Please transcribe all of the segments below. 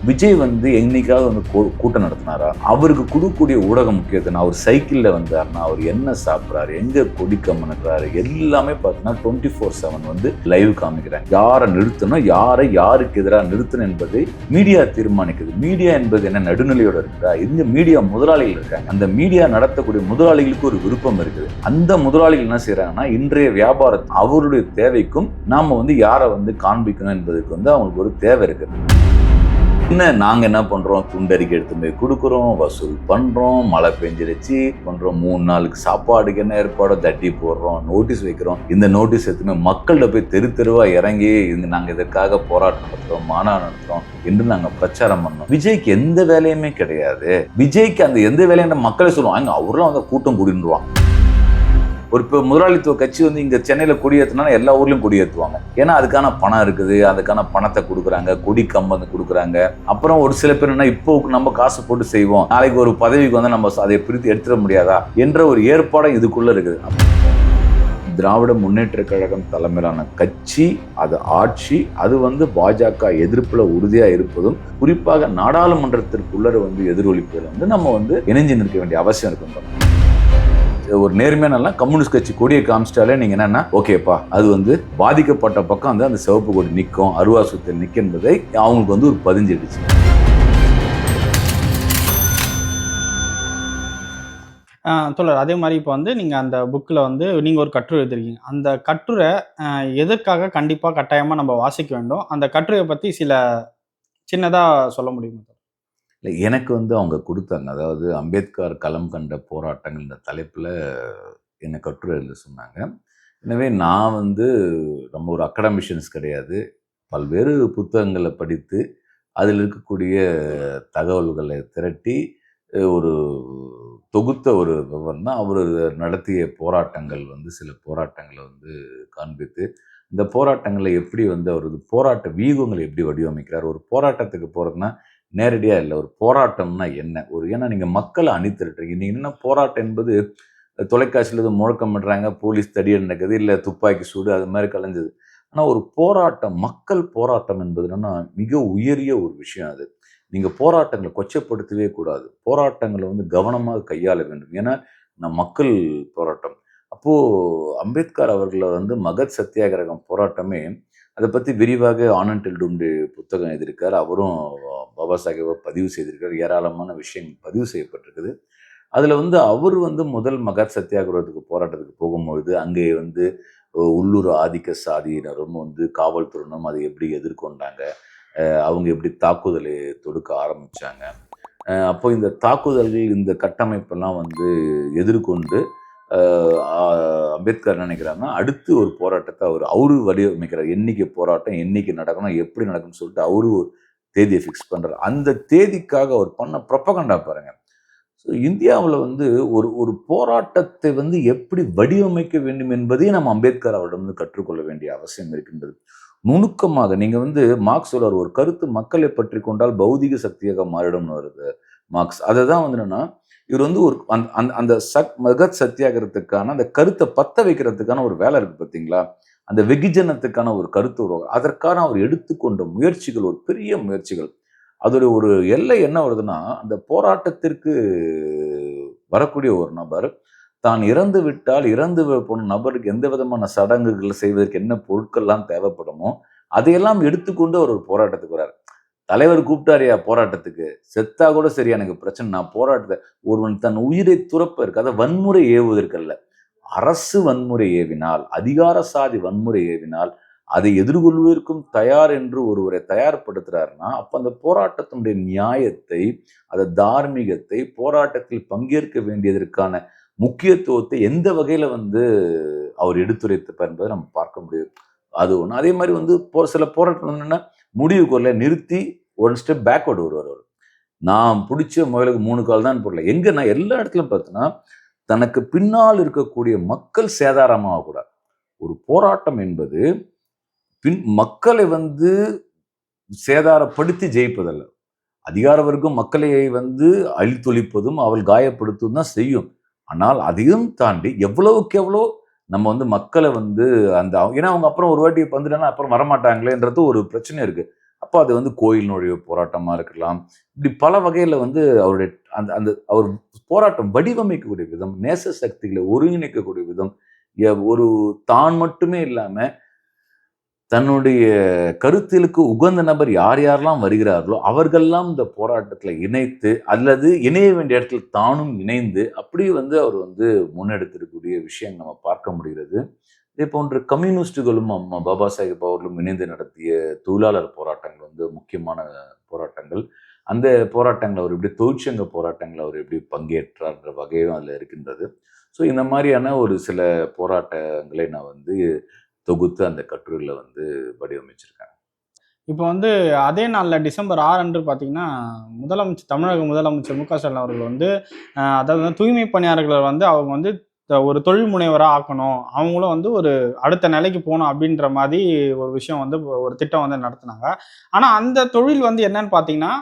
விஜய் வந்து என்னைக்காவது வந்து கூட்டம் நடத்தினாரா? அவருக்கு கொடுக்கக்கூடிய ஊடக முக்கியத்துவம், அவர் சைக்கிள்ல வந்தாருன்னா அவர் என்ன சாப்பிட்றாரு, எங்க கொடி கம்மனுறாரு, எல்லாமே பார்த்தீங்கன்னா 24/7 வந்து லைவ் காமிக்கிறாங்க. யாரை நிறுத்தணும், யாருக்கு எதிராக நிறுத்தணும் என்பதை மீடியா தீர்மானிக்குது. மீடியா என்பது என்ன நடுநிலையோட இருக்குதா? எங்க மீடியா முதலாளிகள் இருக்காங்க. அந்த மீடியா நடத்தக்கூடிய முதலாளிகளுக்கு ஒரு விருப்பம் இருக்குது. அந்த முதலாளிகள் என்ன செய்யறாங்கன்னா, இன்றைய வியாபாரம் அவருடைய தேவைக்கும் நாம வந்து யாரை வந்து காண்பிக்கணும் என்பதற்கு வந்து அவங்களுக்கு ஒரு தேவை இருக்குது. நாங்க என்ன பண்றோம், துண்டறிக்கை எடுத்து போய் கொடுக்குறோம், வசூல் பண்றோம், மழை பெஞ்சிருச்சு பண்றோம், 3 நாளுக்கு சாப்பாடுக்கு என்ன ஏற்பாடோ தட்டி போடுறோம், நோட்டீஸ் வைக்கிறோம். இந்த நோட்டீஸ் எடுத்துமே மக்கள்கிட்ட போய் தெருவா இறங்கி நாங்க இதற்காக போராட்டம் நடத்துறோம், மாநாடு நடத்துறோம் என்று நாங்க பிரச்சாரம் பண்ணோம். விஜய்க்கு எந்த வேலையுமே கிடையாது. விஜய்க்கு அந்த எந்த வேலையும் மக்களே சொல்லுவாங்க, அவரெல்லாம் வந்து கூட்டம் கூடிடுவாங்க. ஒரு முதலாளித்துவ கட்சி வந்து இங்க சென்னையில கொடியேற்றினா எல்லா ஊர்லயும் கொடியேற்றுவாங்க. ஏன்னா அதுக்கான பணம் இருக்குது, அதுக்கான பணத்தை கொடுக்குறாங்க, கொடி கம்பம் கொடுக்குறாங்க. அப்புறம் ஒரு சில பேர் என்ன, இப்போ நம்ம காசு போட்டு செய்வோம், நாளைக்கு ஒரு பதவிக்கு வந்து நம்ம அதை பிரித்து எடுத்துட முடியாதா என்ற ஒரு ஏற்பாடு இதுக்குள்ள இருக்குது. திராவிட முன்னேற்ற கழகம் தலைமையிலான கட்சி, அது ஆட்சி, அது வந்து பாஜக எதிர்ப்புல உறுதியா இருப்பதும், குறிப்பாக நாடாளுமன்றத்திற்குள்ள வந்து எதிரொலிப்பதில் வந்து நம்ம வந்து இணைஞ்சு நிற்க வேண்டிய அவசியம் இருக்குன்றோம். ஒரு நேர்மையான கம்யூனிஸ்ட் கட்சி கொடியை காமிச்சிட்டாலே நீங்க என்னன்னா ஓகேப்பா, அது வந்து பாதிக்கப்பட்ட பக்கம் வந்து அந்த சிவப்பு கொடி நிற்கும், அருவா சுத்தல் நிற்கும் என்பதை அவங்களுக்கு வந்து ஒரு பதிஞ்சிடுச்சு. தோழர், அதே மாதிரி இப்போ வந்து நீங்கள் அந்த புக்கில் வந்து நீங்கள் ஒரு கட்டுரை எழுதிருக்கீங்க. அந்த கட்டுரை எதற்காக கண்டிப்பாக கட்டாயமாக நம்ம வாசிக்க வேண்டும்? அந்த கட்டுரையை பற்றி சில சின்னதாக சொல்ல முடியுமா? இல்லை, எனக்கு வந்து அவங்க கொடுத்தாங்க. அதாவது அம்பேத்கர் களம் கண்ட போராட்டங்கள் இந்த தலைப்பில் என்னை கட்டுரை எழுத சொன்னாங்க. எனவே நான் வந்து நம்ம ஒரு அகடமிஷியன்ஸ் கிடையாது. பல்வேறு புத்தகங்களை படித்து அதில் இருக்கக்கூடிய தகவல்களை திரட்டி ஒரு தொகுத்த ஒரு விவரம் தான். அவர் நடத்திய போராட்டங்கள் வந்து சில போராட்டங்களை வந்து காண்பித்து, இந்த போராட்டங்களை எப்படி வந்து அவர் போராட்ட வியூகங்களை எப்படி வடிவமைக்கிறார். ஒரு போராட்டத்துக்கு போகிறதுனா நேரடியாக இல்லை, ஒரு போராட்டம்னா என்ன, ஏன்னா நீங்கள் மக்களை அணிதிரட்டுறீங்க. நீங்கள் என்ன போராட்டம் என்பது தொலைக்காட்சியில் எதுவும் முழக்கம் பண்ணுறாங்க, போலீஸ் தடியல் நடக்குது, இல்லை துப்பாக்கி சூடு, அது மாதிரி கலைஞ்சது. ஆனால் ஒரு போராட்டம், மக்கள் போராட்டம் என்பது என்னன்னா மிக உயரிய ஒரு விஷயம். அது நீங்கள் போராட்டங்களை கொச்சப்படுத்தவே கூடாது. போராட்டங்களை வந்து கவனமாக கையாள வேண்டும். ஏன்னா மக்கள் போராட்டம். அப்போது அம்பேத்கர் அவர்களை வந்து மகத் சத்தியாகிரகம் போராட்டமே அதை பற்றி விரிவாக ஆனந்த் டெல்டும்டே புத்தகம் எழுதியிருக்கார். அவரும் பாபா சாஹேபை பதிவு செய்திருக்கார். ஏராளமான விஷயங்கள் பதிவு செய்யப்பட்டிருக்குது. அதில் வந்து அவர் வந்து முதல் மகத் சத்தியாகிரகத்துக்கு போராட்டத்துக்கு போகும்பொழுது அங்கே வந்து உள்ளூர் ஆதிக்க சாதியினரும் வந்து காவல்துறையினரும் அதை எப்படி எதிர்கொண்டாங்க, அவங்க எப்படி தாக்குதலை தொடுக்க ஆரம்பித்தாங்க. அப்போ இந்த தாக்குதல்கள், இந்த கட்டமைப்பெல்லாம் வந்து எதிர்கொண்டு அம்பேத்கர் நினைக்கிறாங்கன்னா அடுத்து ஒரு போராட்டத்தை அவரு வடிவமைக்கிறார். என்னைக்கு போராட்டம், என்னைக்கு நடக்கணும், எப்படி நடக்கணும்னு சொல்லிட்டு அவரு ஒரு தேதியை ஃபிக்ஸ் பண்றாரு. அந்த தேதிக்காக அவர் பண்ண ப்ரொபகண்டா பாருங்க. ஸோ இந்தியாவில் வந்து ஒரு போராட்டத்தை வந்து எப்படி வடிவமைக்க வேண்டும் என்பதையும் நம்ம அம்பேத்கர் அவரிடம் வந்து கற்றுக்கொள்ள வேண்டிய அவசியம் இருக்கின்றது. நுணுக்கமாக நீங்க வந்து மார்க்ஸ் சொல்றார், ஒரு கருத்து மக்களை பற்றி கொண்டால் பௌதிக சக்தியாக மாறிடும்னு வருது மார்க்ஸ். அதை தான் வந்து என்னன்னா, இவர் வந்து ஒரு அந்த மகத் சத்தியாகிரகத்துக்கான அந்த கருத்தை பத்த வைக்கிறதுக்கான ஒரு வேலை இருக்கு பார்த்தீங்களா, அந்த வெகுஜனத்துக்கான ஒரு கருத்து உருவாகும். அதற்கான அவர் எடுத்துக்கொண்ட முயற்சிகள் ஒரு பெரிய முயற்சிகள். அதோட ஒரு எல்லை என்ன வருதுன்னா, அந்த போராட்டத்திற்கு வரக்கூடிய ஒரு நபர் தான் இறந்து விட்டால், இறந்து போன நபருக்கு எந்த விதமான சடங்குகள் செய்வதற்கு என்ன பொருட்கள்லாம் தேவைப்படுமோ அதையெல்லாம் எடுத்துக்கொண்டு அவர் ஒரு போராட்டத்துக்கு வர்றார். தலைவர் கூப்பிட்டாரியா போராட்டத்துக்கு, செத்தா கூட சரி எனக்கு பிரச்சனை, நான் போராட்டத்தை, ஒருவன் தன் உயிரை துறப்பதற்கு, அதை வன்முறை ஏவுவதற்கல்ல, அரசு வன்முறை ஏவினால், அதிகார சாதி வன்முறை ஏவினால் அதை எதிர்கொள்வதற்கும் தயார் என்று ஒருவரை தயார்படுத்துறாருன்னா, அப்ப அந்த போராட்டத்தினுடைய நியாயத்தை, அதை தார்மீகத்தை, போராட்டத்தில் பங்கேற்க வேண்டியதற்கான முக்கியத்துவத்தை எந்த வகையில வந்து அவர் எடுத்துரைத்திருப்பார் என்பதை நம்ம பார்க்க முடியும். அது ஒண்ணு. அதே மாதிரி வந்து சில போராட்டம் என்னன்னா, முடிவுக்கு வரல, நிறுத்தி ஒரு ஸ்டெப் பேக்வர்டு வருவார் அவர். நான் பிடிச்ச முயலுக்கு 3 கால் தான் பொருள். எங்க நான் எல்லா இடத்துலையும் பார்த்தோன்னா, தனக்கு பின்னால் இருக்கக்கூடிய மக்கள் சேதாரமாகக்கூடாது. ஒரு போராட்டம் என்பது மக்களை வந்து சேதாரப்படுத்தி ஜெயிப்பதல்ல. அதிகார வர்க்கம் மக்களை வந்து அழித்தொழிப்பதும் அவள் காயப்படுத்துவதும் தான் செய்யும். ஆனால் அதையும் தாண்டி எவ்வளவுக்கு எவ்வளோ நம்ம வந்து மக்களை வந்து அந்த, ஏன்னா அவங்க அப்புறம் ஒரு வாட்டி வந்துட்டாங்கன்னா அப்புறம் வரமாட்டாங்களேன்றது ஒரு பிரச்சனை இருக்கு. அப்போ அது வந்து கோயில் நுழைவு போராட்டமா இருக்கலாம். இப்படி பல வகையில வந்து அவருடைய அந்த அந்த அவர் போராட்டம் வடிவமைக்கக்கூடிய விதம், நேச சக்திகளை ஒருங்கிணைக்கக்கூடிய விதம், ஒரு தான் மட்டுமே இல்லாம தன்னுடைய கருத்தியலுக்கு உகந்த நபர் யார் யாரெல்லாம் வருகிறார்களோ, அவர்கள்லாம் இந்த போராட்டத்தில இணைத்து, அல்லது இணைய வேண்டிய இடத்துல தானும் இணைந்து, அப்படி வந்து அவர் வந்து முன்னெடுத்திருக்கக்கூடிய விஷயம் நம்ம பார்க்க முடிகிறது. இதே போன்று கம்யூனிஸ்டுகளும் பாபா சாஹேப் அவர்களும் இணைந்து நடத்திய தொழிலாளர் போராட்டங்கள் வந்து முக்கியமான போராட்டங்கள். அந்த போராட்டங்கள் அவர் எப்படி தொழிற்சங்க போராட்டங்கள் அவர் எப்படி பங்கேற்றார்ன்ற வகையும் அதில இருக்கின்றது. ஸோ இந்த மாரியான ஒரு சில போராட்டங்களை நான் வந்து தொகுத்து அந்த கட்டுரையில வந்து வடிவமைச்சிருக்கேன். இப்போ வந்து அதே நாள்ல டிசம்பர் 6 அன்று பார்த்தீங்கன்னா, தமிழக முதலமைச்சர் மு.க. ஸ்டாலின் அவர்கள் வந்து அதாவது வந்து தூய்மை பணியாளர்கள வந்து அவங்க வந்து ஒரு தொழில் முனைவரா ஆக்கணும். அவங்களும் வந்து ஒரு அடுத்த நிலைக்கு போணும் அப்படின்ற மாரி ஒரு விஷயம் வந்து ஒரு திட்டம் வந்து நடத்துனாங்க. ஆனா அந்த தொழில் வந்து என்னன்னு பார்த்தீங்கன்னா,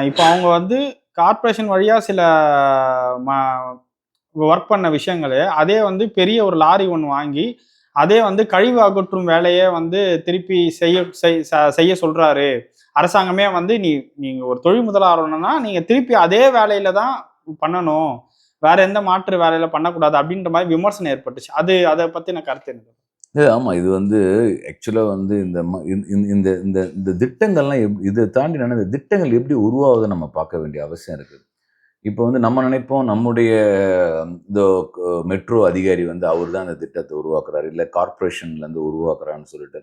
இப்போ அவங்க வந்து கார்ப்பரேஷன் வழியா சில ம ஒர்க் பண்ண விஷயங்களே, அதே வந்து பெரிய ஒரு லாரி ஒண்ணு வாங்கி, அதே வந்து கழிவு அகற்றும் வேலைய வந்து திருப்பி செய்ய சொல்றாரு. அரசாங்கமே வந்து நீங்க ஒரு தொழில் முதலாளர்னா, நீங்க திருப்பி அதே வேலையில தான் பண்ணணும். வேற எந்த மாற்று வேலையில பண்ணக்கூடாது அப்படின்ற மாரி விமர்சனம் ஏற்பட்டுச்சு. அத பத்தின கருத்து என்ன? ஆமா. இது வந்து ஆக்சுவலா வந்து இந்த ம இந் இந் இந்த இந்த இந்த திட்டங்கள்லாம் இத தாண்டி இந்த திட்டங்கள் எப்படி உருவாகுதுன்னு நம்ம பார்க்க வேண்டிய அவசியம் இருக்கு. இப்போ வந்து நம்ம நினைப்போம் நம்முடைய இந்த மெட்ரோ அதிகாரி வந்து அவர் தான் அந்த திட்டத்த உருவாக்குறாரு. இல்ல கார்ப்பரேஷன்லேருந்து உருவாக்குறான்னு சொல்லிட்டு.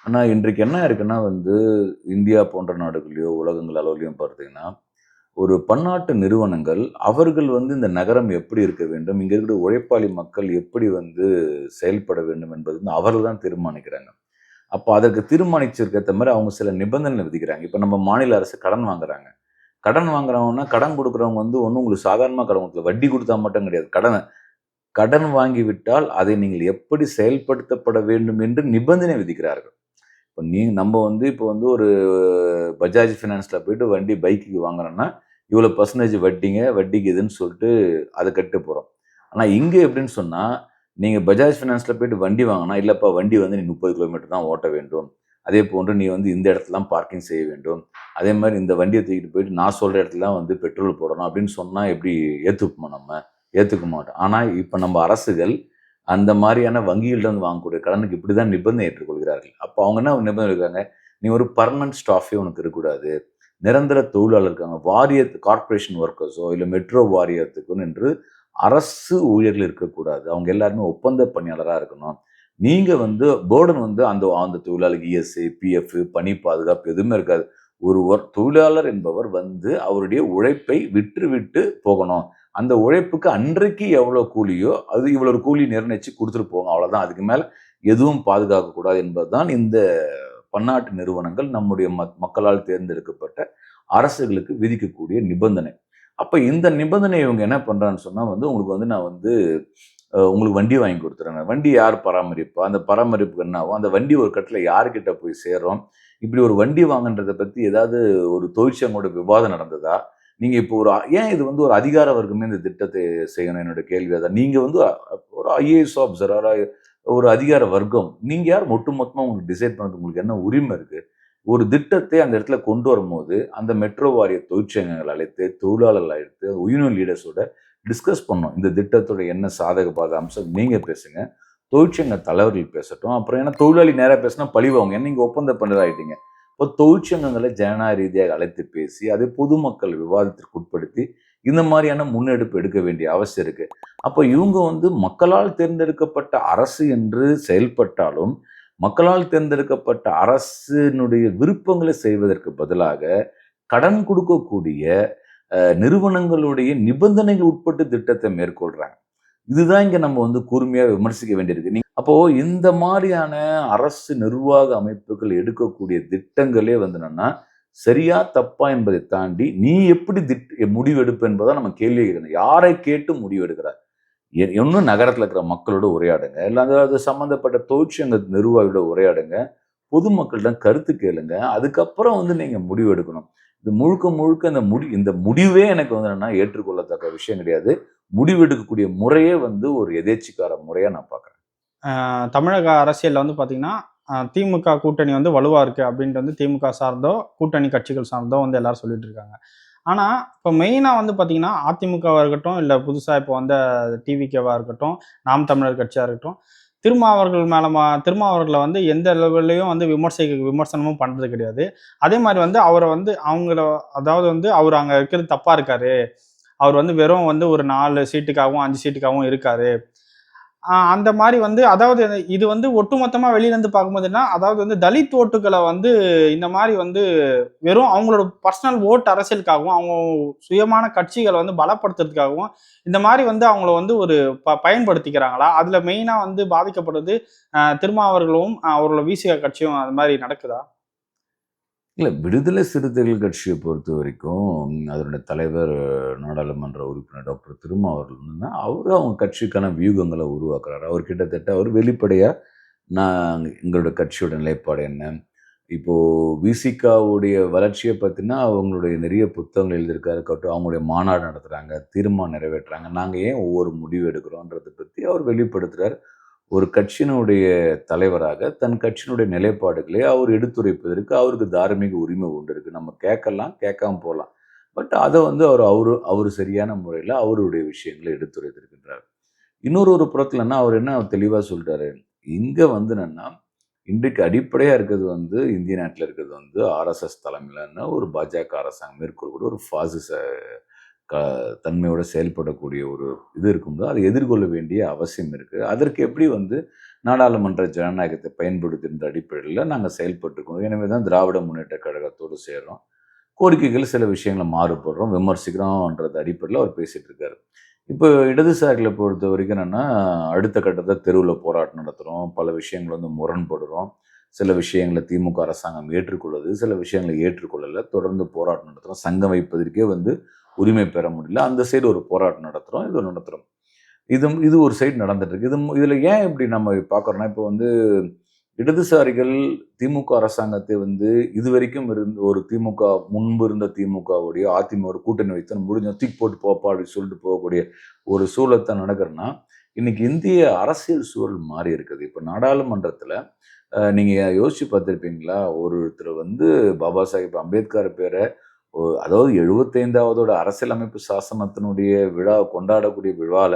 ஆனா இன்றைக்கு என்ன இருக்குன்னா வந்து இந்தியா போன்ற நாடுகள்லயோ, உலகங்கள் அளவிலயும் பார்த்தீங்கன்னா, ஒரு பன்னாட்டு நிறுவனங்கள் அவர்கள் வந்து இந்த நகரம் எப்படி இருக்க வேண்டும், இங்க இருக்கிற உழைப்பாளி மக்கள் எப்படி வந்து செயல்பட வேண்டும் என்பது வந்து அவர்கள் தான் தீர்மானிக்கிறாங்க. அப்ப அதற்கு தீர்மானிச்சதுக்கு ஏத்த மாரி அவங்க சில நிபந்தனை விதிக்கிறாங்க. இப்ப நம்ம மாநில அரசு கடன் வாங்குறாங்க. கடன் வாங்குறவன்னா, கடன் குடுக்குறவங்க வந்து ஒண்ணும் உங்களுக்கு சாதாரணமா கடன் குடுக்கல. வட்டி குடுத்தா மட்டும் கிடையாது. கடன் வாங்கி விட்டால், அதை நீங்கள் எப்படி செயல்படுத்தப்பட வேண்டும் என்று நிபந்தனை விதிக்கிறார்கள். இப்ப நம்ம வந்து இப்போ வந்து ஒரு பஜாஜ் ஃபினான்ஸ்ல போயிட்டு பைக்குக்கு வாங்குறோம்னா, இவ்வளோ பெர்சன்டேஜ் வட்டிங்க, வட்டிக்கு இதுன்னு சொல்லிட்டு அத கட்ட போறோம். ஆனா இங்க எப்படின்னு சொன்னா, நீங்க பஜாஜ் ஃபினான்ஸ்ல போயிட்டு வண்டி வாங்குனா, இல்லப்பா வண்டி வந்து நீ 30 கிலோமீட்டர் தான் ஓட்ட வேண்டும். அதேபோன்று நீ வந்து இந்த இடத்துலலாம் பார்க்கிங் செய்ய வேண்டும். அதே மாரி இந்த வண்டிய தூக்கிட்டு போயிட்டு நான் சொல்ற இடத்துலலாம் வந்து பெட்ரோல் போடணும் அப்படின்னு சொன்னா எப்படி ஏத்துப்போமா நம்ம? ஏத்துக்க மாட்டோம். ஆனா இப்ப நம்ம அரசுகள் அந்த மாரியான வங்கிகளிடம் வாங்கக்கூடிய கடனுக்கு இப்படிதான் நிபந்தனை ஏற்றுக்கொள்கிறார்கள். அப்ப அவங்க என்ன நிபந்தனை வைக்கிறாங்க, நீ ஒரு பெர்மனன்ட் ஸ்டாஃபே உனக்கு இருக்கக்கூடாது. நிரந்தர தொழிலாளர் இருக்காங்க. கார்ப்பரேஷன் ஒர்க்கர்ஸோ இல்ல மெட்ரோ வாரியத்துக்குன்னு என்று அரசு ஊழியர்கள் இருக்கக்கூடாது. அவங்க எல்லாருமே ஒப்பந்த பணியாளரா இருக்கணும். நீங்க வந்து பர்டன் வந்து அந்த அந்த தொழிலாளிக்கு இஎஸ்ஐ, பிஎஃப், பணி பாதுகாப்பு எதுவுமே இருக்காது. ஒரு தொழிலாளர் என்பவர் வந்து அவருடைய உழைப்பை விற்றுவிட்டு போகணும். அந்த உழைப்புக்கு அன்றைக்கு எவ்வளோ கூலியோ, அது இவ்வளவு கூலி நிர்ணயிச்சு குடுத்துட்டு போங்க. அவ்வளோதான். அதுக்கு மேல எதுவும் பாதுகாக்கக்கூடாது என்பதுதான் இந்த பன்னாட்டு நிறுவனங்கள் நம்முடைய மக்களால் தேர்ந்தெடுக்கப்பட்ட அரசுகளுக்கு விதிக்கக்கூடிய நிபந்தனை. அப்ப இந்த நிபந்தனை இவங்க என்ன பண்றான்னு சொன்னா வந்து, உங்களுக்கு வந்து நான் வந்து உங்களுக்கு வண்டி வாங்கி குடுத்துர்றேங்க. வண்டி யார் பராமரிப்பா? அந்த பராமரிப்புக்கு என்ன ஆகும்? அந்த வண்டி ஒரு கட்டத்துல யார்கிட்ட போய் சேரும்? இப்படி ஒரு வண்டி வாங்குன்றத பத்தி ஏதாவது ஒரு தொழிற்சங்கோட விவாதம் நடந்ததா? நீங்க இப்போ ஏன் இது வந்து ஒரு அதிகார வர்க்கமே இந்த திட்டத்தை செய்யணும்? என்னோட கேள்வி அதான். நீங்க வந்து ஒரு ஐஏஎஸ் ஆஃபீசரா ஒரு அதிகார வர்க்கம். நீங்க யார் ஒட்டுமொத்தமா உங்களுக்கு டிசைட் பண்றதுக்கு உங்களுக்கு என்ன உரிமை இருக்கு? ஒரு திட்டத்தை அந்த இடத்துல கொண்டு வரும்போது, அந்த மெட்ரோ வாரிய தொழிற்சங்கங்கள் அழைத்து, தொழிலாளர்கள் அழைத்து, யூனியன் லீடர்ஸோட டிஸ்கஸ் பண்ணணும். இந்த திட்டத்தோட என்ன சாதக பாதக அம்சம் நீங்க பேசுங்க. தொழிற்சங்க தலைவர்கள் பேசட்டும். அப்புறம் ஏன்னா தொழிலாளி நேரா பேசினா பழிவாங்க. ஏன்னா நீங்க ஒப்பந்த பணியாளர் ஆயிட்டீங்க. இப்போ தொழிற்சங்கங்களை ஜனநாயக ரீதியாக அழைத்து பேசி, அதை பொதுமக்கள் விவாதத்திற்கு உட்படுத்தி, இந்த மாரியான முன்னெடுப்பு எடுக்க வேண்டிய அவசியம் இருக்கு. அப்ப இவங்க வந்து மக்களால் தேர்ந்தெடுக்கப்பட்ட அரசு என்று செயல்பட்டாலும், மக்களால் தேர்ந்தெடுக்கப்பட்ட அரசினுடைய விருப்பங்களை செய்வதற்கு பதிலாக, கடன் குடுக்கக்கூடிய நிறுவனங்களுடைய நிபந்தனைகள் உட்பட்டு திட்டத்தை மேற்கொள்றாங்க. இதுதான் இங்க நம்ம வந்து கூர்மையா விமர்சிக்க வேண்டியிருக்கு. அப்போ இந்த மாரியான அரசு நிர்வாக அமைப்புகள் எடுக்கக்கூடிய திட்டங்களே வந்து என்னன்னா, சரியா? தப்பா? என்பதை தாண்டி, நீ எப்படி முடிவெடுப்ப என்பத நம்ம கேள்வி கேட்கணும். யாரை கேட்டு முடிவு எடுக்கிறார்? ஒண்ணும் நகரத்துல இருக்கிற மக்களோட உரையாடுங்க. இல்ல அது சம்பந்தப்பட்ட தொழிற்சங்க நிர்வாகிகளோட உரையாடுங்க. பொதுமக்களிடம் கருத்து கேளுங்க. அதுக்கப்புறம் வந்து நீங்க முடிவு எடுக்கணும். இது முழுக்க முழுக்க இந்த முடிவே எனக்கு வந்து என்னன்னா ஏற்றுக்கொள்ளத்தக்க விஷயம் கிடையாது. முடிவு எடுக்கக்கூடிய முறையே வந்து ஒரு எதேச்சிக்கார முறையா நான் பார்க்குறேன். தமிழக அரசியல்ல வந்து பார்த்தீங்கன்னா, திமுக கூட்டணி வந்து வலுவா இருக்கு அப்படின்ட்டு வந்து திமுக சார்ந்தோ, கூட்டணி கட்சிகள் சார்ந்தோ வந்து எல்லாரும் சொல்லிட்டு இருக்காங்க. ஆனா, இப்ப மெயினா வந்து பார்த்தீங்கன்னா, அதிமுகவா இருக்கட்டும், இல்ல புதுசா இப்போ வந்த டிவிகேவா இருக்கட்டும், நாம் தமிழர் கட்சியா இருக்கட்டும், திருமாவர்கள வந்து எந்த லெவல்லயும் வந்து விமர்சனமும் பண்றது கிடையாது. அதே மாரி வந்து அவர வந்து அவங்கள அதாவது வந்து அவரு அங்க இருக்கிறது தப்பா இருக்காரு. அவர் வந்து வெறும் வந்து ஒரு 4 சீட்டுக்காகவும், 5 சீட்டுக்காகவும் இருக்காரு. அந்த மாரி வந்து அதாவது இது வந்து ஒட்டுமொத்தமா வெளியில இருந்து பார்க்கும்போது என்ன, அதாவது வந்து தலித் ஓட்டுக்கள வந்து இந்த மாரி வந்து வெறும் அவங்களோட பர்சனல் ஓட் அரசியலுக்காகவும், அவங்க சுயமான கட்சிகள வந்து பலப்படுத்துறதுக்காகவும், இந்த மாரி வந்து அவங்கள வந்து ஒரு பயன்படுத்திக்கிறாங்களா? அதுல மெயினா வந்து பாதிக்கப்படுறது திருமாவர்களும், அவரோட விசிக கட்சியும் அது மாரி நடக்குதா? இல்ல விடுதலை சிறுத்தைகள் கட்சிய பொறுத்தவரைக்கும், அதனுடைய தலைவர் நாடாளுமன்ற உறுப்பினர் டாக்டர் திருமாவர்கள் வந்துன்னா, அவரு அவங்க கட்சிக்கான வியூகங்கள உருவாக்குறாரு. அவர் கிட்டத்தட்ட அவர் வெளிப்படையா, எங்களோட கட்சியோட நிலைப்பாடு என்ன? இப்போ விசிகாவுடைய வளர்ச்சிய பத்தினா, அவங்களுடைய நிறைய புத்தகங்கள் எழுதியிருக்காரு. அவங்களுடைய மாநாடு நடத்துறாங்க, தீர்மானம் நிறைவேற்றுறாங்க. நாங்க ஏன் ஒவ்வொரு முடிவு எடுக்கிறோன்றத பத்தி அவர் வெளிப்படுத்துறார். ஒரு கட்சியினுடைய தலைவராக தன் கட்சியினுடைய நிலைப்பாடுகளை அவர் எடுத்துரைப்பதற்கு அவருக்கு தார்மீக உரிமை உண்டு இருக்கு. நம்ம கேட்கலாம், கேட்காம போலாம். பட் அத வந்து அவரு அவரு சரியான முறையில அவருடைய விஷயங்கள எடுத்துரைத்திருக்கின்றார். ஒரு புறத்துல அவர் என்ன தெளிவா சொல்றாரு, இங்க வந்து என்னன்னா, இன்றைக்கு அடிப்படையா இருக்கிறது வந்து இந்திய நாட்டுல இருக்கிறது வந்து ஆர்எஸ்எஸ் தலைமையிலான ஒரு பாஜக அரசாங்கம் மேற்கொள்ளக்கூடிய ஒரு பாசிச க தன்மையோட செயல்படக்கூடிய ஒரு இது இருக்கும்போது, அதை எதிர்கொள்ள வேண்டிய அவசியம் இருக்கு. அதற்கு எப்படி வந்து நாடாளுமன்ற ஜனநாயகத்தை பயன்படுத்துகின்ற அடிப்படையில நாங்க செயல்பட்டுருக்கோம். எனவே தான் திராவிட முன்னேற்றக் கழகத்தோடு சேர்றோம். கோரிக்கைகள் சில விஷயங்கள மாறுபடுறோம், விமர்சிக்கிறோம்ன்றது அடிப்படையில அவர் பேசிட்டு இருக்காரு. இப்போ இடதுசாரிகள பொறுத்தவரைக்கும் என்னன்னா, அடுத்த கட்டத்த தெருவுல போராட்டம் நடத்துறோம். பல விஷயங்கள் வந்து முரண்படுறோம். சில விஷயங்கள திமுக அரசாங்கம் ஏற்றுக்கொள்ளுது. சில விஷயங்கள ஏற்றுக்கொள்ளல. தொடர்ந்து போராட்டம் நடத்துறோம். சங்கம் வைப்பதற்கே வந்து உரிமை பெற முடியல. அந்த சைடு ஒரு போராட்டம் நடத்துறோம். இது நடத்துறோம். இது ஒரு சைடு நடந்துட்டு இருக்கு. இதுல ஏன் இப்படி நம்ம பார்க்குறோம்னா, இப்போ வந்து இடதுசாரிகள் திமுக அரசாங்கத்தை வந்து இதுவரைக்கும் இருந்த ஒரு திமுக முன்பு இருந்த திமுகவுடைய அதிமுக கூட்டணி வைத்து முடிஞ்ச தூக்கி போட்டு போப்பா அப்படின்னு சொல்லிட்டு போகக்கூடிய ஒரு சூழல்தான் நடக்குதுன்னா, இன்னைக்கு இந்திய அரசியல் சூழல் மாறி இருக்குது. இப்ப நாடாளுமன்றத்துல நீங்க யோசிச்சு பார்த்திருப்பீங்களா? ஒருத்தர் வந்து பாபா சாஹேப் அம்பேத்கர் பேர அதாவது 75வதோட அரசியலமைப்பு சாசனத்தினுடைய விழா கொண்டாடக்கூடிய விழால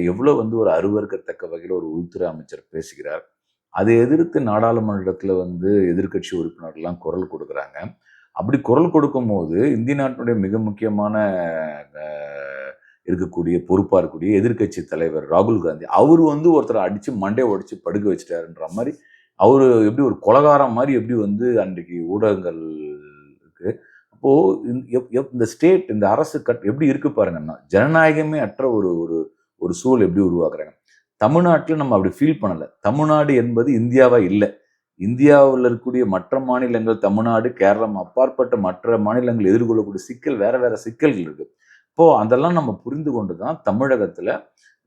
எவ்வளோ வந்து ஒரு அருவருக்கத்தக்க வகையில ஒரு உள்துறை அமைச்சர் பேசுகிறார். அதை எதிர்த்து நாடாளுமன்றத்துல வந்து எதிர்க்கட்சி உறுப்பினர்கள்லாம் குரல் கொடுக்குறாங்க. அப்படி குரல் கொடுக்கும்போது, இந்திய நாட்டினுடைய மிக முக்கியமான அ இருக்கக்கூடிய பொறுப்பா இருக்கக்கூடிய எதிர்க்கட்சி தலைவர் ராகுல் காந்தி, அவரு வந்து ஒருத்தர அடிச்சு மண்டைய உடைச்சு படுக்க வச்சுட்டாருன்ற மாரி, அவரு எப்படி ஒரு கொலைகாரன் மாரி எப்படி வந்து அன்றைக்கு ஊடகங்கள் இருக்கு. அப்போ இந்த ஸ்டேட் இந்த அரசு எப்படி இருக்கு பாருங்கன்னா, ஜனநாயகமே அற்ற ஒரு ஒரு ஒரு சூழல் எப்படி உருவாக்குறாங்க. தமிழ்நாட்டுல நம்ம அப்படி ஃபீல் பண்ணல. தமிழ்நாடு என்பது இந்தியாவா இல்ல. இந்தியாவுல இருக்கக்கூடிய மற்ற மாநிலங்கள், தமிழ்நாடு, கேரளம் அப்பாற்பட்ட மற்ற மாநிலங்கள் எதிர்கொள்ளக்கூடிய சிக்கல் வேற வேற சிக்கல்கள் இருக்கு. இப்போ அதெல்லாம் நம்ம புரிந்து கொண்டு தான் தமிழகத்துல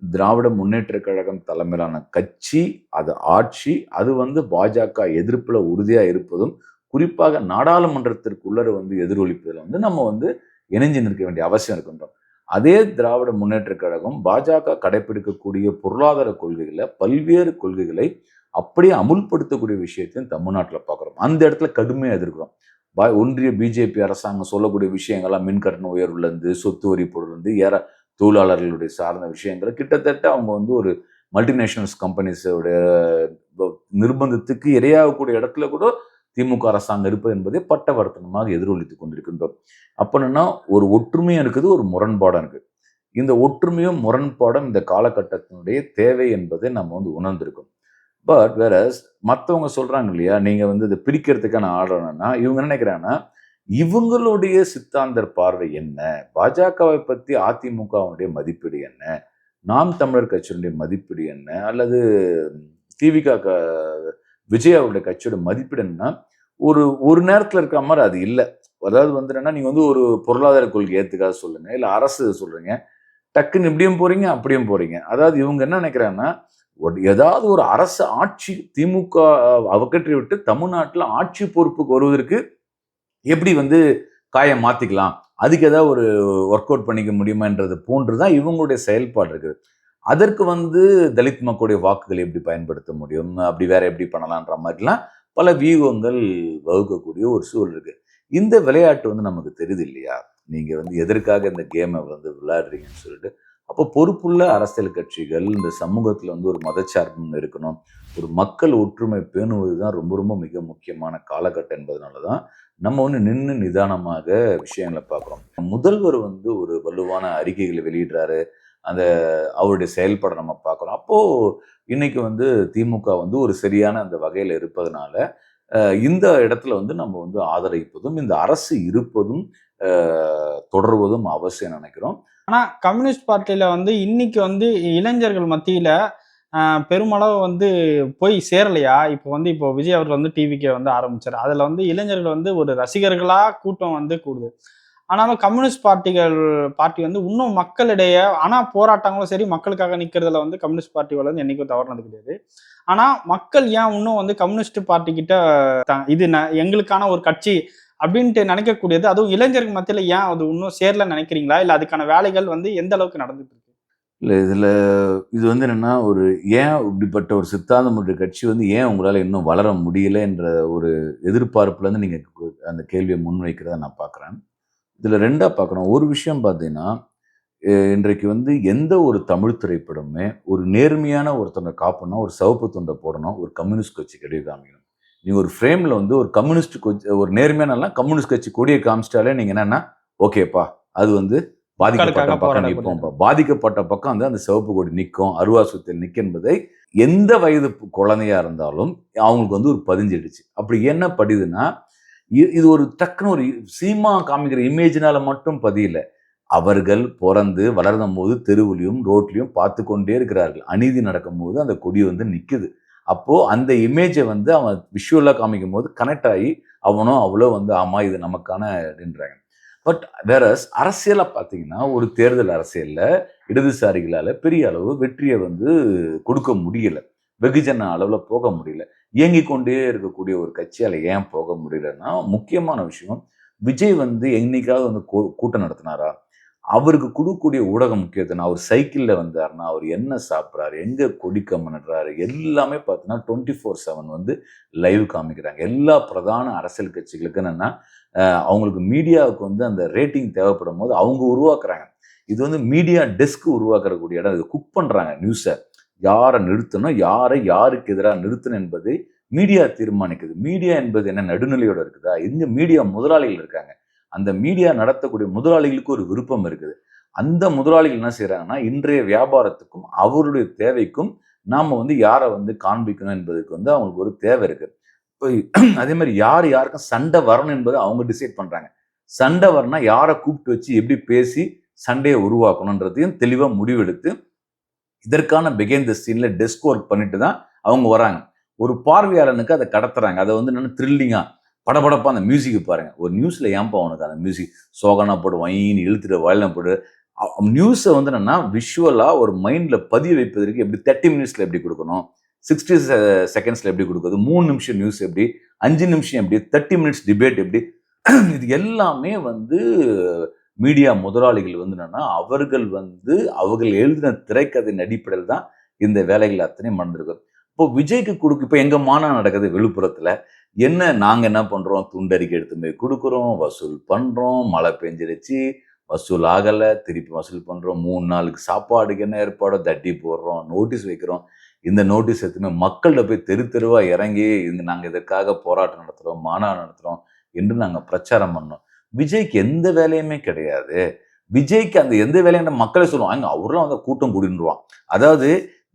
திராவிட முன்னேற்றக் கழகம் தலைமையிலான கட்சி, அது ஆட்சி, அது வந்து பாஜக எதிர்ப்புல உறுதியா இருப்பதும், குறிப்பாக நாடாளுமன்றத்திற்குள்ளர வந்து எதிரொலிப்பதில வந்து நம்ம வந்து இணைஞ்சு நிற்க வேண்டிய அவசியம் இருக்கின்றோம். அதே திராவிட முன்னேற்றக் கழகம் பாஜக கடைப்பிடிக்கக்கூடிய பொருளாதார கொள்கைகள, பல்வேறு கொள்கைகளை அப்படியே அமுல்படுத்தக்கூடிய விஷயத்தையும் தமிழ்நாட்டுல பார்க்குறோம். அந்த இடத்துல கடுமையா எதிர்க்கிறோம். ஒன்றிய பிஜேபி அரசாங்கம் சொல்லக்கூடிய விஷயங்கள்லாம் மின் கட்டண உயர்வுலேருந்து, சொத்து வரி போடுறதுலேருந்து, தொழிலாளர்களுடைய சார்ந்த விஷயங்கள கிட்டத்தட்ட அவங்க வந்து ஒரு மல்டிநேஷனல்ஸ் கம்பெனிஸோட ப நிர்பந்தத்துக்கு இரையாகக்கூடிய இடத்துல கூட திமுக அரசாங்கம் இருப்பது என்பதை பட்டவர்த்தனமாக எதிரொலித்துக் கொண்டிருக்கின்றோம். அப்ப என்னன்னா, ஒரு ஒற்றுமையும் இருக்குது, ஒரு முரண்பாடும் இருக்கு. இந்த ஒற்றுமையும், முரண்பாடும் இந்த காலகட்டத்தினுடைய தேவை என்பதை நம்ம வந்து உணர்ந்திருக்கோம். பட் வேறஸ் மத்தவங்க சொல்றாங்க இல்லையா? நீங்க வந்து இத பிரிக்கிறதுக்கான ஆள் என்னன்னா, இவங்க என்ன நினைக்கிறாங்கன்னா, இவங்களுடைய சித்தாந்தர் பார்வை என்ன? பாஜகவை பத்தி அதிமுகவுடைய மதிப்பீடு என்ன? நாம் தமிழர் கட்சியினுடைய மதிப்பீடு என்ன? அல்லது திவிக விஜய் அவருடைய கட்சியோட மதிப்பீடு என்னன்னா, ஒரு ஒரு நேரத்துல இருக்கிற மாரி அது இல்ல. அதாவது வந்து என்னன்னா, நீங்க வந்து ஒரு பொருளாதார கொள்கை ஏத்துக்காத சொல்லுங்க. இல்ல அரசு சொல்றீங்க. டக்குன்னு இப்படியும் போறீங்க, அப்படியும் போறீங்க. அதாவது இவங்க என்ன நினைக்கிறாங்கன்னா, ஏதாவது ஒரு அரசு ஆட்சி திமுக அகற்றி விட்டு தமிழ்நாட்டுல ஆட்சி பொறுப்புக்கு வருவதற்கு எப்படி வந்து காயம் மாத்திக்கலாம்? அதுக்கு ஏதாவது ஒரு ஒர்க் அவுட் பண்ணிக்க முடியுமான்றது போன்று தான் இவங்களுடைய செயல்பாடு இருக்குது. அதற்கு வந்து தலித் மக்களுடைய வாக்குகளை எப்படி பயன்படுத்த முடியும், அப்படி வேற எப்படி பண்ணலான்ற மாதிரிலாம் பல வியூகங்கள் வகுக்கக்கூடிய ஒரு சூழல் இருக்கு. இந்த விளையாட்டு வந்து நமக்கு தெரியுது இல்லையா? நீங்க வந்து எதற்காக இந்த கேமை வந்து விளையாடுறீங்கன்னு சொல்லிட்டு. அப்போ பொறுப்புள்ள அரசியல் கட்சிகள் இந்த சமூகத்துல வந்து ஒரு மதச்சார்பு இருக்கணும். ஒரு மக்கள் ஒற்றுமை பேணுவது தான் ரொம்ப ரொம்ப மிக முக்கியமான காலகட்டம் என்பதனால தான் நம்ம வந்து நின்று நிதானமாக விஷயங்களை பார்க்குறோம். முதல்வர் வந்து ஒரு வலுவான அறிக்கைகளை வெளியிடுறாரு. அந்த அவருடைய செயல்பாட நம்ம பார்க்குறோம். அப்போ இன்னைக்கு வந்து திமுக வந்து ஒரு சரியான அந்த வகையில இருப்பதனால, இந்த இடத்துல வந்து நம்ம வந்து ஆதரிப்பதும், இந்த அரசு இருப்பதும், தொடர்வதும் அவசியம் நினைக்கிறோம். ஆனா கம்யூனிஸ்ட் பார்ட்டியில வந்து இன்னைக்கு வந்து இளைஞர்கள் மத்தியில பெருமளவு வந்து போய் சேரலையா? இப்போ விஜய் அவர்கள் வந்து டிவிகே வந்து ஆரம்பிச்சாரு. அதுல வந்து இளைஞர்கள் வந்து ஒரு ரசிகர்களா கூட்டம் வந்து கூடுது. ஆனாலும் கம்யூனிஸ்ட் பார்ட்டி வந்து இன்னும் மக்களிடையே ஆனா போராட்டங்களும் சரி, மக்களுக்காக நிக்கிறதுல வந்து கம்யூனிஸ்ட் பார்ட்டி வந்து என்னைக்கும் தவறுனது கிடையாது. ஆனா மக்கள் ஏன் இன்னும் வந்து கம்யூனிஸ்ட் பார்ட்டி கிட்ட இது எங்களுக்கான ஒரு கட்சி அப்படின்ட்டு நினைக்கக்கூடியது, அதுவும் இளைஞர்கள் மத்தியில ஏன் அது இன்னும் சேரலன்னு நினைக்கிறீங்களா? இல்ல அதுக்கான வேலைகள் வந்து எந்த அளவுக்கு நடந்துட்டு இருக்கு? இல்ல இது வந்து என்னன்னா, ஏன் இப்படிப்பட்ட ஒரு சித்தாந்தமுடைய கட்சி வந்து ஏன் உங்களால இன்னும் வளர முடியல என்ற ஒரு எதிர்பார்ப்புலருந்து நீங்க அந்த கேள்விய முன்வைக்கிறத நான் பார்க்குறேன். இதுல 2ஆ பார்க்கணும். ஒரு விஷயம் பார்த்தீங்கன்னா, இன்றைக்கு வந்து எந்த ஒரு தமிழ் திரைப்படமுமே ஒரு நேர்மையான ஒருத்தவங்க காப்பணும்னா, ஒரு சிவப்பு துண்ட போடணும். ஒரு கம்யூனிஸ்ட் கட்சி கொடிய காமிக்கணும். நீங்க ஒரு ஃப்ரேம்ல வந்து ஒரு கம்யூனிஸ்ட் ஒரு நேர்மையான கம்யூனிஸ்ட் கட்சி கொடிய காமிச்சிட்டாலே நீங்க என்னன்னா, ஓகேப்பா. அது வந்து பாதிக்கப்பட்ட மக்களுக்காக பக்கம் போராடக்கூடிய நிப்போம்ப்பா. பாதிக்கப்பட்ட பக்கம் வந்து அந்த சிவப்பு கொடி நிக்கும். அருவா சுத்தல் நிக்கும் என்பதை எந்த வயது குழந்தையா இருந்தாலும் அவங்களுக்கு வந்து ஒரு பதிஞ்சிடுச்சு. அப்படி என்ன படியுதுன்னா, இது ஒரு டக்குனு ஒரு சினிமா காமிக்கிற இமேஜ்னால மட்டும் பதியல. அவர்கள் பொறந்து வளர்ந்தபோது தெருவுலயும், ரோட்லயும் பார்த்துக் கொண்டே இருக்கிறார்கள். அநீதி நடக்கும்போது அந்த கொடி வந்து நிக்குது. அப்போ அந்த இமேஜ வந்து அவன் விஷுவலா காமிக்கும்போது கனெக்ட் ஆயி, அவனோ அவளோ வந்து ஆமா இது நமக்கான அப்படின்றாங்க. பட் வேறஸ் அரசியலா பார்த்தீங்கன்னா, ஒரு தேர்தல் அரசியல்ல இடதுசாரிகளால பெரிய அளவு வெற்றிய வந்து கொடுக்க முடியல. வெகுஜன அளவுல போக முடியல. இயங்கிக் கொண்டே இருக்கக்கூடிய ஒரு கட்சியால ஏன் போக முடியலன்னா, முக்கியமான விஷயம் விஜய் வந்து என்னைக்காவது வந்து கூட்டம் நடத்தினாரா? அவருக்கு குடுக்கக்கூடிய ஊடக முக்கியத்துவம் அவர் சைக்கிள்ல வந்தாருன்னா, அவர் என்ன சாப்பிடுறாரு? எங்க கொடி கம்பம் நடுறாரு? எல்லாமே பார்த்தீங்கன்னா 24/7 வந்து லைவ் காமிக்கிறாங்க. எல்லா பிரதான அரசியல் கட்சிகளுக்கு என்னன்னா, அவங்களுக்கு மீடியாவுக்கு வந்து அந்த ரேட்டிங் தேவைப்படும்போது அவங்க உருவாக்குறாங்க. இது வந்து மீடியா டெஸ்க் உருவாக்கக்கூடிய இடம். இது குக் பண்றாங்க நியூஸ. யார நிறுத்தணும்? யாருக்கு எதிரா நிறுத்தணும் என்பதை மீடியா தீர்மானிக்குது. மீடியா என்பது என்ன நடுநிலையோட இருக்குதா? எங்க மீடியா முதலாளிகள் இருக்காங்க. அந்த மீடியா நடத்தக்கூடிய முதலாளிகளுக்கு ஒரு விருப்பம் இருக்குது. அந்த முதலாளிகள் என்ன செய்றாங்கன்னா, இன்றைய வியாபாரத்துக்கும், அவருடைய தேவைக்கும் நாம வந்து யார வந்து காண்பிக்கணும் என்பதற்கு வந்து அவங்களுக்கு ஒரு தேவை இருக்கு. இப்ப அதே மாரி யாருக்கும் சண்டை வரணும் என்பத அவங்க டிசைட் பண்றாங்க. சண்டை வரணும்னா யார கூப்பிட்டு வச்சு எப்படி பேசி சண்டைய உருவாக்கணும்ன்றதையும் தெளிவா முடிவெடுத்து, இதற்கான பிஹைண்ட் த சீன்ல டெஸ்க் ஒர்க் பண்ணிட்டு தான் அவங்க வராங்க. ஒரு பார்வையாளனுக்கு அத கடத்துறாங்க. அத வந்து என்னன்னா த்ரில்லிங்கா, படபடப்பா அந்த மியூசிக்க பாருங்க. ஒரு நியூஸ்ல ஏன்பா உனக்கு அந்த மியூசிக் சோகனா போடு, வைன்னு இழுத்துட்டு வயலனா போடு. நியூஸ வந்து என்னன்னா விஷுவலா ஒரு மைண்ட்ல பதிய வைப்பதற்கு எப்படி 30 மினிட்ஸ்ல எப்படி குடுக்கணும்? 60 செகண்ட்ஸ்ல எப்படி குடுக்குறது? 3 நிமிஷம் நியூஸ் எப்படி? 5 நிமிஷம் எப்படி? 30 மினிட்ஸ் டிபேட் எப்படி? இது எல்லாமே வந்து மீடியா முதலாளிகள் வந்து என்னன்னா, அவர்கள் வந்து அவர்கள் எழுதின திரைக்கதையின் அடிப்படையில் தான் இந்த வேலைகள் அத்தனையும் நடந்திருக்கு. இப்போ விஜய்க்கு இப்ப எங்க மாநாடு நடக்குது விழுப்புரத்துல. நாங்க என்ன பண்றோம்? துண்டறிக்கை எடுத்து போய் குடுக்குறோம், வசூல் பண்றோம், மழை பெஞ்சிருச்சு, வசூல் ஆகல, திருப்பி வசூல் பண்றோம். 3 நாளுக்கு சாப்பாடுக்கு என்ன ஏற்பாடோ தட்டி போடுறோம், நோட்டீஸ் வைக்கிறோம். இந்த நோட்டீஸ் எடுத்துன்னு மக்கள்ட்ட போய் தெரு தெருவா இறங்கி, நாங்க இதற்காக போராட்டம் நடத்துறோம், மாநாடு நடத்துறோம் என்று நாங்க பிரச்சாரம் பண்ணோம். விஜய்க்கு எந்த வேலையுமே கிடையாது. விஜய்க்கு அந்த எந்த வேலையும் மக்களே சொல்லுவாங்க. அவர்லாம் வந்து கூட்டம் கூடிருவான். அதாவது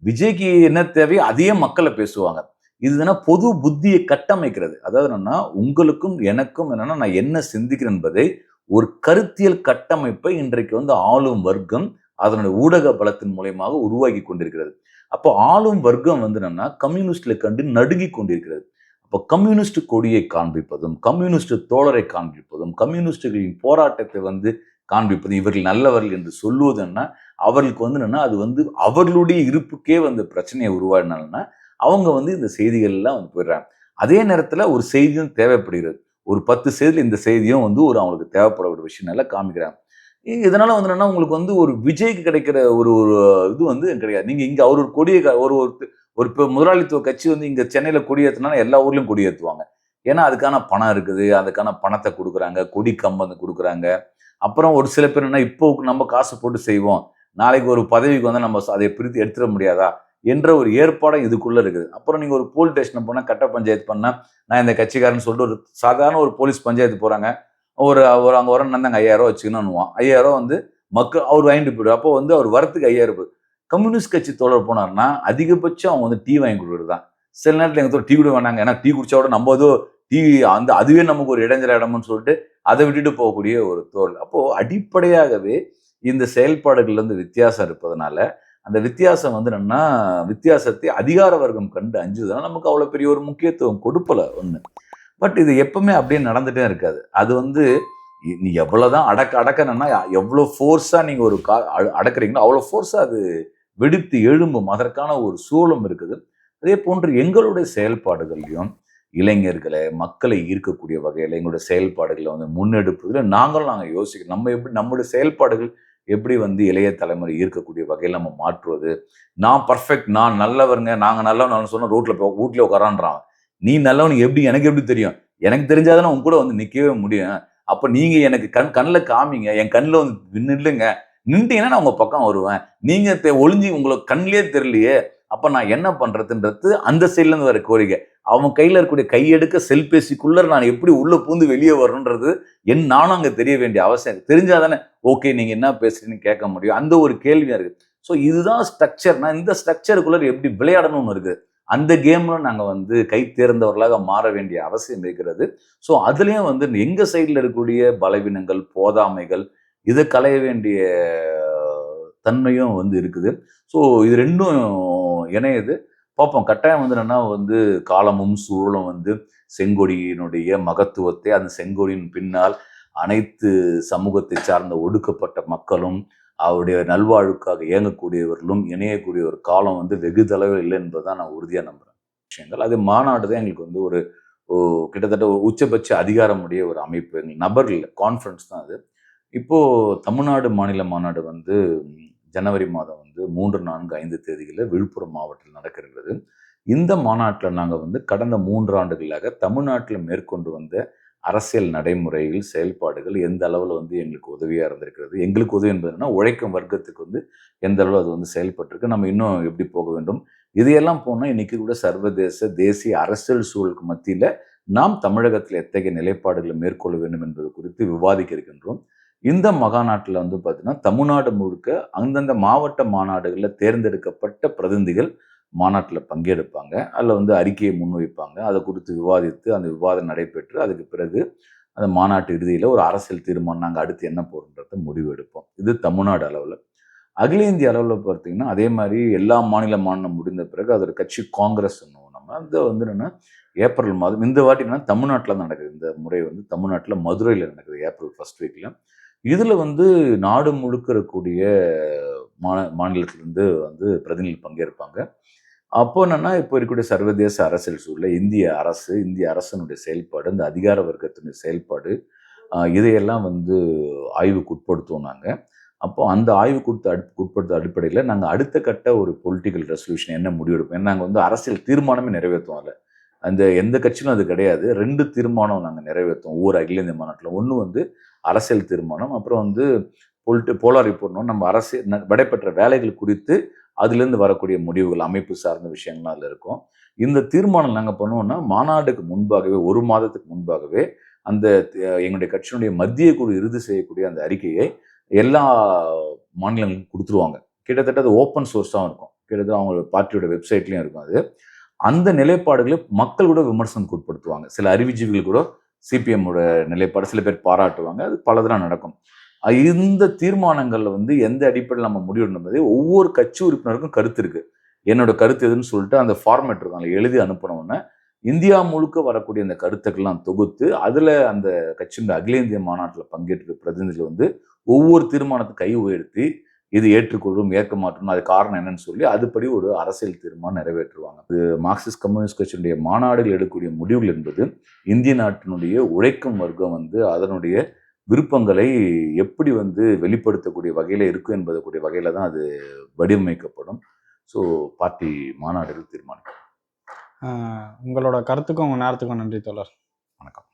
விஜய்க்கு என்ன தேவையோ அதையே மக்கள பேசுவாங்க. இதுனா பொது புத்திய கட்டமைக்கிறது. அதாவது என்னன்னா, உங்களுக்கும் எனக்கும் என்னன்னா, நான் என்ன சிந்திக்கிறேன் என்பதை ஒரு கருத்தியல் கட்டமைப்பை இன்றைக்கு வந்து ஆளும் வர்க்கம் அதனுடைய ஊடக பலத்தின் மூலியமாக உருவாக்கி கொண்டிருக்கிறது. அப்போ ஆளும் வர்க்கம் வந்து என்னன்னா, கம்யூனிஸ்ட்ல கண்டு நடுங்கிக் கொண்டிருக்கிறது. அப்போ கம்யூனிஸ்ட் கொடியை காண்பிப்பதும், கம்யூனிஸ்ட் தோழரை காண்பிப்பதும், கம்யூனிஸ்டுகளின் போராட்டத்தை வந்து காண்பிப்பதும், இவர்கள் நல்லவர்கள் என்று சொல்லுவது என்ன, அவர்களுக்கு வந்து என்னன்னா, அது வந்து அவர்களுடைய இருப்புக்கே வந்து பிரச்சனையை உருவாடினாங்கன்னா, அவங்க வந்து இந்த செய்திகள்லாம் வந்து போயிடுறாங்க. அதே நேரத்துல ஒரு செய்தியும் தேவைப்படுகிறது. ஒரு 10 செய்தியில இந்த செய்தியும் வந்து அவங்களுக்கு தேவைப்படக்கூடிய விஷயம்னால காமிக்கிறாங்க. இதனால வந்து என்னன்னா உங்களுக்கு வந்து ஒரு விஜய்க்கு கிடைக்கிற ஒரு ஒரு இது வந்து கிடையாது. நீங்க இங்க அவர் ஒரு கொடிய ஒரு ஒரு ஒரு முதலாளித்துவ கட்சி வந்து இங்க சென்னையில கொடியேத்துனா எல்லா ஊர்லயும் கொடியேத்துவாங்க. ஏன்னா அதுக்கான பணம் இருக்குது. அதுக்கான பணத்த குடுக்குறாங்க. கொடி கம்பம் குடுக்குறாங்க. அப்புறம் ஒரு சில பேர் என்ன இப்போ நம்ம காசு போட்டு செய்வோம். நாளைக்கு ஒரு பதவிக்கு வந்தா நம்ம அதை பிரித்து எடுத்துற முடியாதா? என்ற ஒரு ஏற்பாடும் இதுக்குள்ள இருக்குது. அப்புறம் நீங்க ஒரு போலீஸ் ஸ்டேஷன் போனா கட்ட பஞ்சாயத்து பண்ணா, நான் இந்த கட்சிக்காரன்னு சொல்லிட்டு ஒரு சாதாரண ஒரு போலீஸ் பஞ்சாயத்து போறாங்க. ஒரு ஒரு அங்க வர இந்தாங்க ரூ. 5000 வச்சுக்கணுன்னுவான். 5000 வந்து அவர் வாங்கிட்டு போயிடுவார். அப்போ வந்து அவர் வரத்துக்கு 5000 போகுது. கம்யூனிஸ்ட் கட்சி தோழர் போனாருன்னா, அதிகபட்சம் அவங்க வந்து டீ வாங்கி குடுக்குறது தான். சில நேரத்துல எங்க டீ கூட வேணாங்க. ஏன்னா டீ குடிச்சா கூட நம்ம ஏதோ டீ அந்த அதுவே நமக்கு ஒரு இடைஞ்சல் இடம்னு சொல்லிட்டு அதை விட்டுட்டு போகக்கூடிய ஒரு தோழர். அப்போ அடிப்படையாகவே இந்த செயல்பாடுகள்ல வந்து வித்தியாசம் இருப்பதனால, அந்த வித்தியாசம் வந்து என்னன்னா, வித்தியாசத்தை அதிகார வர்க்கம் கண்டு அஞ்சுதுன்னா, நமக்கு அவ்வளவு பெரிய ஒரு முக்கியத்துவம் கொடுப்பல ஒண்ணு. பட் இது எப்பவுமே அப்படியே நடந்துட்டே இருக்காது. அது வந்து நீ எவ்வளவுதான் அடக்கணும்னா, எவ்வளவு ஃபோர்ஸா நீங்க ஒரு அடக்குறீங்களோ, அவ்வளவு ஃபோர்ஸா அது வெடித்து எழும்பும். அதற்கான ஒரு சூழலும் இருக்குது. அதே போன்று எங்களுடைய செயல்பாடுகள்லயும் இளைஞர்களை, மக்களை ஈர்க்கக்கூடிய வகையில எங்களுடைய செயல்பாடுகள வந்து முன்னெடுப்பதில நாங்க யோசிக்கணும். நம்ம எப்படி நம்முடைய செயல்பாடுகள் எப்படி வந்து இளைய தலைமுறை ஈர்க்கக்கூடிய வகையில நம்ம மாற்றுவது? நான் பெர்ஃபெக்ட், நான் நல்லவர்ங்க, நாங்க நல்லவன் சொன்னா வூட்ல உட்காரான்றான். நீ நல்லவன் எப்படி எனக்கு எப்படி தெரியும்? எனக்கு தெரிஞ்சா தானே உன் கூட வந்து நிக்கவே முடியும். அப்ப நீங்க எனக்கு கண்ல காமிங்க. என் கண்ல வந்து நில்லுங்க. நின்ட்டீங்கன்னா நான் உங்க பக்கம் வருவேன். நீங்க ஒளிஞ்சு உங்களுக்கு கண்லயே தெரியலையே. அப்ப நான் என்ன பண்றதுன்றது அந்த சைட்ல இருந்து வர கோரிக்கை. அவன் கையில இருக்கக்கூடிய கையெடுக்க செல்பேசிக்குள்ள நான் எப்படி உள்ள பூந்து வெளியே வரணுன்றது நானும் அங்க தெரிய வேண்டிய அவசியம் இருக்கு. தெரிஞ்சா தானே ஓகே நீங்க என்ன பேசுறீங்கன்னு கேட்க முடியும். அந்த ஒரு கேள்வியா இருக்கு. ஸோ இதுதான் ஸ்ட்ரக்சர். நான் இந்த ஸ்ட்ரக்சருக்குள்ள எப்படி விளையாடணும்னு இருக்கு. அந்த கேம்ல நாங்க வந்து கை தேர்ந்தவர்களாக மாற வேண்டிய அவசியம் இருக்கிறது. ஸோ அதுலயும் வந்து எங்க சைடுல இருக்கக்கூடிய பலவீனங்கள், போதாமைகள் இத களைய வேண்டிய தன்மையும் வந்து இருக்குது. ஸோ இது 2ம் இணையுது. பார்ப்போம். கட்டாயம் வந்து என்னன்னா வந்து காலமும் சூழலும் வந்து செங்கொடியினுடைய மகத்துவத்தை, அந்த செங்கொடியின் பின்னால் அனைத்து சமூகத்தை சார்ந்த ஒடுக்கப்பட்ட மக்களும், அவருடைய நல்வாழ்வுக்காக இயங்கக்கூடியவர்களும் இணையக்கூடிய ஒரு காலம் வந்து வெகு தொலைவில் இல்லை என்பதுதான் நான் உறுதியா நம்புறேன் விஷயங்கள். அது மாநாடு தான் எங்களுக்கு வந்து ஒரு கிட்டத்தட்ட ஒரு உச்சபட்ச அதிகாரம் உடைய ஒரு அமைப்பு. எங்களுக்கு நபர் இல்ல. கான்ஃபரன்ஸ் தான் அது. இப்போ தமிழ்நாடு மாநில மாநாடு வந்து ஜனவரி மாதம் வந்து 3, 4, 5 தேதிகள்ல விழுப்புரம் மாவட்டத்தில் நடக்க இருக்கிறது. இந்த மாநாட்டில நாங்க வந்து கடந்த 3 ஆண்டுகளாக தமிழ்நாட்டில மேற்கொண்டு வந்த அரசியல் நடைமுறைகள், செயல்பாடுகள் எந்த அளவுல வந்து எங்களுக்கு உதவியா இருந்திருக்கிறது. எங்களுக்கு உதவி என்பது என்னன்னா, உழைக்கும் வர்க்கத்துக்கு வந்து எந்த அளவு அது வந்து செயல்பட்டிருக்கு. நம்ம இன்னும் எப்படி போக வேண்டும்? இதையெல்லாம் போனா இன்னைக்கு கூட சர்வதேச, தேசிய அரசியல் சூழலுக்கு மத்தியில நாம் தமிழகத்தில் எத்தகைய நிலைப்பாடுகளை மேற்கொள்ள வேண்டும் என்பது குறித்து விவாதிக்க இருக்கின்றோம். இந்த மகாநாட்டில வந்து பார்த்தீங்கன்னா, தமிழ்நாடு முழுக்க அந்தந்த மாவட்ட மாநாடுகள்ல தேர்ந்தெடுக்கப்பட்ட பிரதிநிதிகள் மாநாட்டில பங்கெடுப்பாங்க. அதில வந்து அறிக்கையை முன்வைப்பாங்க. அத குறித்து விவாதித்து, அந்த விவாதம் நடைபெற்று, அதுக்கு பிறகு அந்த மாநாட்டு இறுதியில ஒரு அரசியல் தீர்மானம் நாங்க அடுத்து என்ன போறோம்ன்றத முடிவு எடுப்போம். இது தமிழ்நாடு அளவுல. அகில இந்திய அளவுல பார்த்தீங்கன்னா, அதே மாரி எல்லா மாநில மாநாடும் முடிந்த பிறகு அது ஒரு கட்சி காங்கிரஸ் சொல்லுவோம் நம்ம. அது வந்து என்னன்னா, ஏப்ரல் மாதம் இந்த வாட்டி என்னன்னா தமிழ்நாட்டில தான் நடக்குது. இந்த முறை வந்து தமிழ்நாட்டில மதுரையில நடக்குது. ஏப்ரல் 1 வீக்ல. இதுல வந்து நாடு முழுக்க இருக்கக்கூடிய மாநிலத்திலிருந்து வந்து பிரதிநிதிகள் பங்கேற்பாங்க. அப்போ என்னன்னா, இப்போ இருக்கக்கூடிய சர்வதேச அரசியல் சூழல்ல இந்திய அரசினுடைய செயல்பாடு, இந்த அதிகார வர்க்கத்தினுடைய செயல்பாடு, இதையெல்லாம் வந்து ஆய்வுக்கு உட்படுத்துவோம் நாங்க. அப்போ அந்த உட்படுத்த அடிப்படையில நாங்க அடுத்த கட்ட ஒரு பொலிட்டிக்கல் ரெசல்யூஷன் என்ன முடிவெடுப்போம். ஏன்னா நாங்க வந்து அரசியல் தீர்மானமே நிறைவேற்றுவோம் அதுல. அந்த எந்த கட்சியிலும் அது கிடையாது. 2 தீர்மானம் நாங்க நிறைவேற்றுவோம். ஒவ்வொரு அகில இந்திய மாநாட்டில. ஒண்ணு வந்து அரசியல் தீர்மானம். அப்புறம் வந்து போலார் ரிப்போர்ட்னு நம்ம நடைபெற்ற வேலைகள் குறித்து அதிலிருந்து வரக்கூடிய முடிவுகள், அமைப்பு சார்ந்த விஷயங்கள்லாம் அதுல இருக்கும். இந்த தீர்மானம் நாங்க பண்ணுவோம்னா, மாநாடுக்கு முன்பாகவே 1 மாதத்துக்கு முன்பாகவே அந்த எங்களுடைய கட்சியினுடைய மத்திய குழு இறுதி செய்யக்கூடிய அந்த அறிக்கையை எல்லா மாநிலங்களுக்கும் குடுத்துருவாங்க. கிட்டத்தட்ட அது ஓப்பன் சோர்ஸாவும் இருக்கும். கிட்டத்தட்ட அவங்க பார்ட்டியோட வெப்சைட்லயும் இருக்கும் அது. அந்த நிலைப்பாடுகளை மக்கள் கூட விமர்சனத்துக்கு உட்படுத்துவாங்க. சில அறிவுஜீவிகள் கூட சிபிஎம் ஓட நிலைப்பாடு சில பேர் பாராட்டுவாங்க. அது பலதரம் நடக்கும். இந்த தீர்மானங்கள்ல வந்து எந்த அடிப்படையில நம்ம முடிவெடுக்கணும் என்பதை ஒவ்வொரு கட்சி உறுப்பினருக்கும் கருத்து இருக்கு. என்னோட கருத்து எதுன்னு சொல்லிட்டு அந்த ஃபார்மேட் இருக்கும். அதுல எழுதி அனுப்புன உடனே, இந்தியா முழுக்க வரக்கூடிய அந்த கருத்துக்கள்லாம் தொகுத்து, அதுல அந்த கட்சியினுடைய அகில இந்திய மாநாட்டில பங்கேற்ற பிரதிநிதிகள் வந்து ஒவ்வொரு தீர்மானத்துக்கு கை உயர்த்தி, இது ஏற்றுக்கொள்வோம், ஏற்க மாட்டோம். அது காரணம் என்னன்னு சொல்லி, அதுபடி ஒரு அரசியல் தீர்மானம் நிறைவேற்றுவாங்க. இது மார்க்சிஸ்ட் கம்யூனிஸ்ட் கட்சியினுடைய மாநாடுகள் எடுக்கக்கூடிய முடிவுகள் என்பது, இந்திய நாட்டினுடைய உழைக்கும் வர்க்கம் வந்து அதனுடைய விருப்பங்களை எப்படி வந்து வெளிப்படுத்தக்கூடிய வகையில் இருக்கும் என்பது கூடிய வகையில் தான் அது வடிவமைக்கப்படும். ஸோ பார்ட்டி மாநாடுகள் தீர்மானிக்கும். உங்களோட கருத்துக்கும் உங்கள் நேரத்துக்கும் நன்றி தோழர். வணக்கம்.